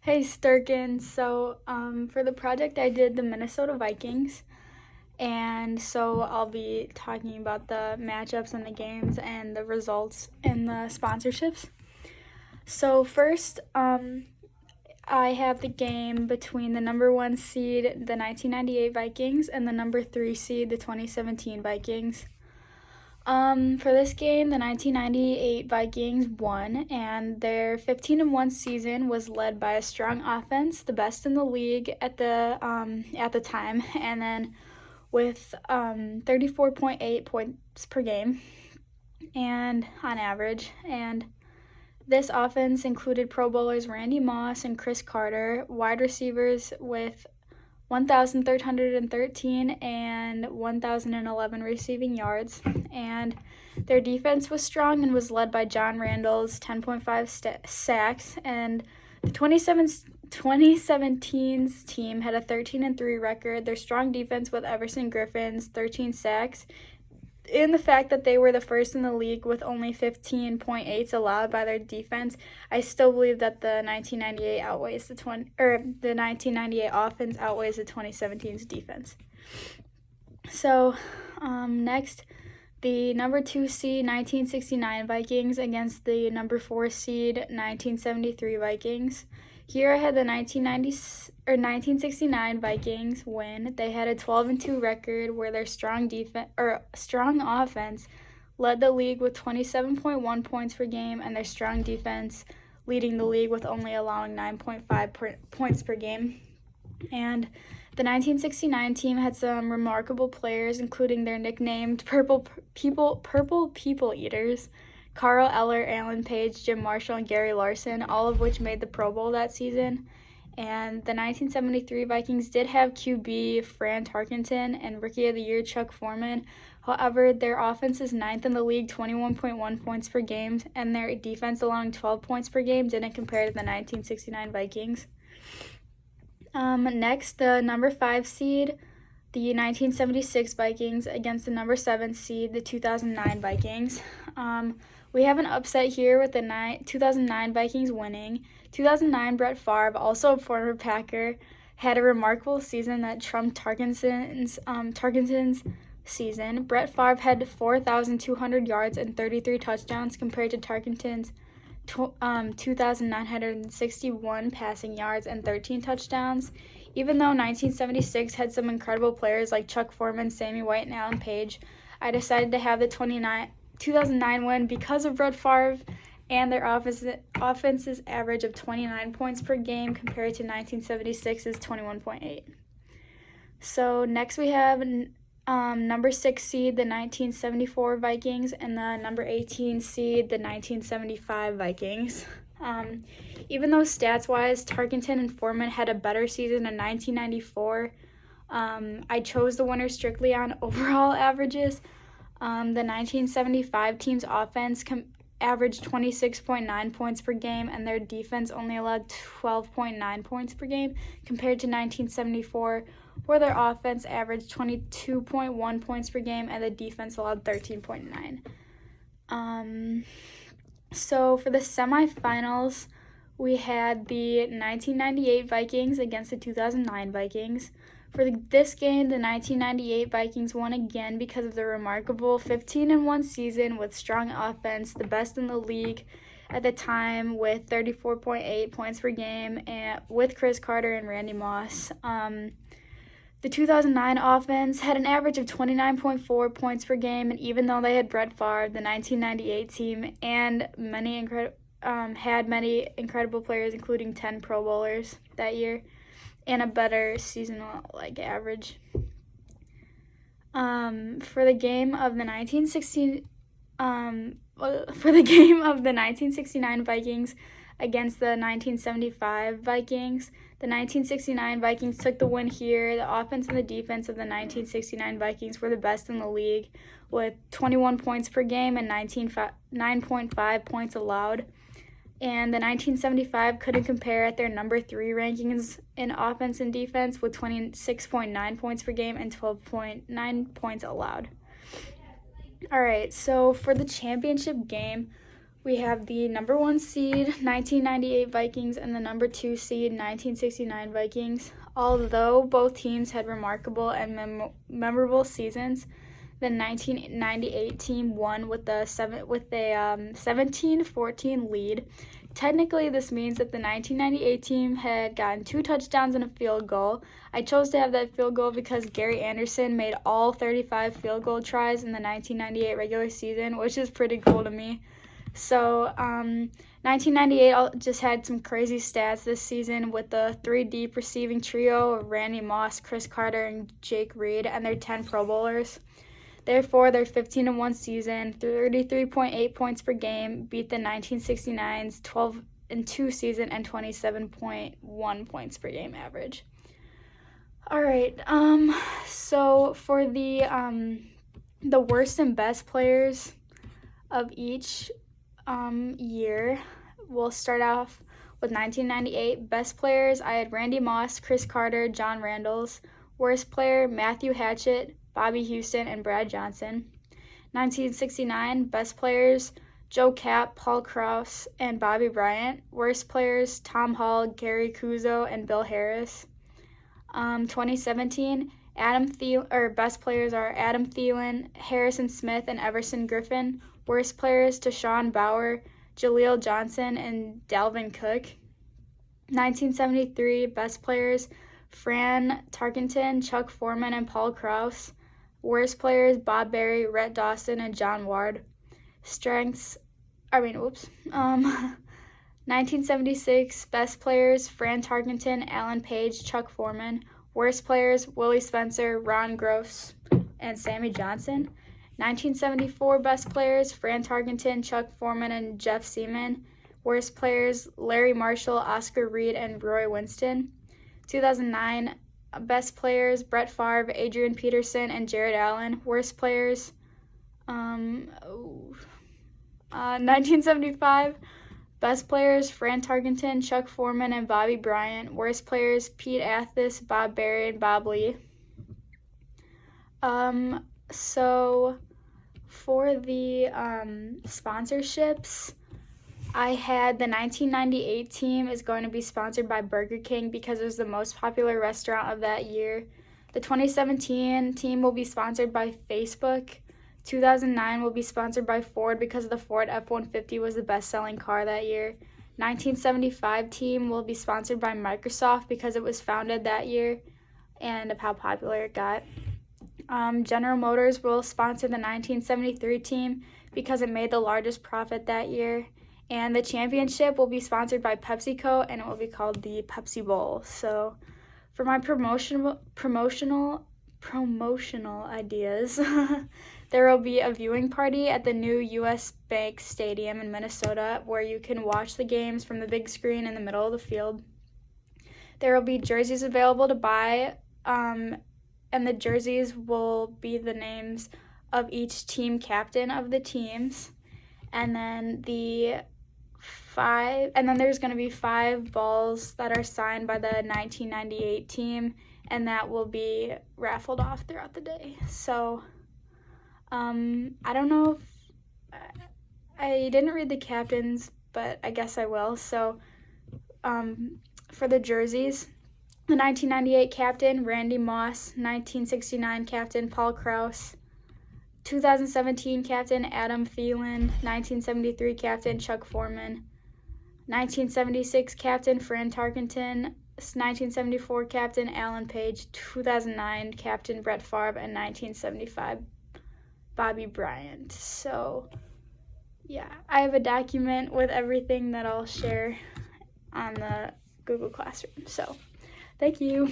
Hey Sturkin, for the project I did the Minnesota Vikings, and so I'll be talking about the matchups and the games and the results and the sponsorships. So first, I have the game between the number 1 seed, the 1998 Vikings, and the number 3 seed, the 2017 Vikings. For this game, the 1998 Vikings won, and their 15-1 season was led by a strong offense, the best in the league at the time, and then with 34.8 points per game, and on average. And this offense included Pro Bowlers Randy Moss and Chris Carter, wide receivers with 1,313 and 1,011 receiving yards, and their defense was strong and was led by John Randall's 10.5 sacks, and the 2017's team had a 13-3 record. Their strong defense with Everson Griffin's 13 sacks, in the fact that they were the first in the league with only 15.8s allowed by their defense, I still believe that the 1998 outweighs the 1998 offense outweighs the 2017's defense. So, next, the number 2 seed 1969 Vikings against the number 4 seed 1973 Vikings. Here I had the 1969 Vikings win. They had a 12-2 record where their strong offense led the league with 27.1 points per game, and their strong defense leading the league with only allowing 9.5 points per game. And the 1969 team had some remarkable players, including their nicknamed Purple People Eaters, Carl Eller, Alan Page, Jim Marshall, and Gary Larson, all of which made the Pro Bowl that season. And the 1973 Vikings did have QB Fran Tarkenton and Rookie of the Year Chuck Foreman. However, their offense is 9th in the league, 21.1 points per game, and their defense allowing 12 points per game didn't compare to the 1969 Vikings. Next, the number 5 seed, the 1976 Vikings against the number 7 seed, the 2009 Vikings. We have an upset here with the 2009 Vikings winning. 2009 Brett Favre, also a former Packer, had a remarkable season that trumped Tarkenton's season. Brett Favre had 4,200 yards and 33 touchdowns compared to Tarkenton's 2,961 passing yards and 13 touchdowns. Even though 1976 had some incredible players like Chuck Foreman, Sammy White, and Alan Page, I decided to have the 2009 win because of Brett Favre and their offense's average of 29 points per game compared to 1976's 21.8. So next we have number 6 seed, the 1974 Vikings, and the number 18 seed, the 1975 Vikings. Even though stats-wise, Tarkenton and Foreman had a better season in 1994, I chose the winner strictly on overall averages. The 1975 team's offense averaged 26.9 points per game, and their defense only allowed 12.9 points per game, compared to 1974, where their offense averaged 22.1 points per game and the defense allowed 13.9. So for the semifinals, we had the 1998 Vikings against the 2009 Vikings. For this game, the 1998 Vikings won again because of their remarkable 15-1 season with strong offense, the best in the league at the time, with 34.8 points per game, and with Chris Carter and Randy Moss. The 2009 offense had an average of 29.4 points per game, and even though they had Brett Favre, the 1998 team, and had many incredible players, including 10 Pro Bowlers that year, and a better seasonal average. For the game of the 1969 Vikings against the 1975 Vikings, the 1969 Vikings took the win here. The offense and the defense of the 1969 Vikings were the best in the league, with 21 points per game and 9.5 points allowed. And the 1975 couldn't compare at their number 3 rankings in offense and defense, with 26.9 points per game and 12.9 points allowed. All right, so for the championship game, we have the number 1 seed 1998 Vikings and the number 2 seed 1969 Vikings. Although both teams had remarkable and memorable seasons, the 1998 team won with a 17-14 lead. Technically, this means that the 1998 team had gotten 2 touchdowns and a field goal. I chose to have that field goal because Gary Anderson made all 35 field goal tries in the 1998 regular season, which is pretty cool to me. So, 1998 just had some crazy stats this season with the 3 deep receiving trio of Randy Moss, Chris Carter, and Jake Reed, and their 10 Pro Bowlers. Therefore, their 15-1 season, 33.8 points per game, beat the 1969's 12-2 season and 27.1 points per game average. All right. So for the worst and best players of each year, we'll start off with 1998 best players. I had Randy Moss, Chris Carter, John Randles. Worst player, Matthew Hatchett, Bobby Houston, and Brad Johnson. 1969 best players, Joe Kapp, Paul Krause, and Bobby Bryant. Worst players, Tom Hall, Gary Kuzo, and Bill Harris. 2017 best players are Adam Thielen, Harrison Smith, and Everson Griffin. Worst players, Tashawn Bauer, Jaleel Johnson, and Dalvin Cook. 1973 best players, Fran Tarkenton, Chuck Foreman, and Paul Krause. Worst players, Bob Berry, Rhett Dawson, and John Ward. 1976 best players, Fran Tarkenton, Alan Page, Chuck Foreman. Worst players, Willie Spencer, Ron Gross, and Sammy Johnson. 1974 best players, Fran Tarkenton, Chuck Foreman, and Jeff Seaman. Worst players, Larry Marshall, Oscar Reed, and Roy Winston. 2009 best players, Brett Favre, Adrian Peterson, and Jared Allen. Worst players, 1975 best players, Fran Tarkenton, Chuck Foreman, and Bobby Bryant. Worst players, Pete Athis, Bob Berry, and Bob Lee. So for the sponsorships, I had the 1998 team is going to be sponsored by Burger King because it was the most popular restaurant of that year. The 2017 team will be sponsored by Facebook. 2009 will be sponsored by Ford because the Ford F-150 was the best-selling car that year. 1975 team will be sponsored by Microsoft because it was founded that year and of how popular it got. General Motors will sponsor the 1973 team because it made the largest profit that year. And the championship will be sponsored by PepsiCo, and it will be called the Pepsi Bowl. So for my promotional ideas, there will be a viewing party at the new U.S. Bank Stadium in Minnesota where you can watch the games from the big screen in the middle of the field. There will be jerseys available to buy, and the jerseys will be the names of each team captain of the teams. And then there's going to be 5 balls that are signed by the 1998 team, and that will be raffled off throughout the day. So, I don't know if I didn't read the captains, but I guess I will. So, for the jerseys, the 1998 captain, Randy Moss, 1969 captain, Paul Krause, 2017 captain, Adam Thielen, 1973 captain, Chuck Foreman, 1976 captain, Fran Tarkenton, 1974 captain, Alan Page, 2009 captain, Brett Favre, and 1975 Bobby Bryant. So, yeah, I have a document with everything that I'll share on the Google Classroom. So, thank you.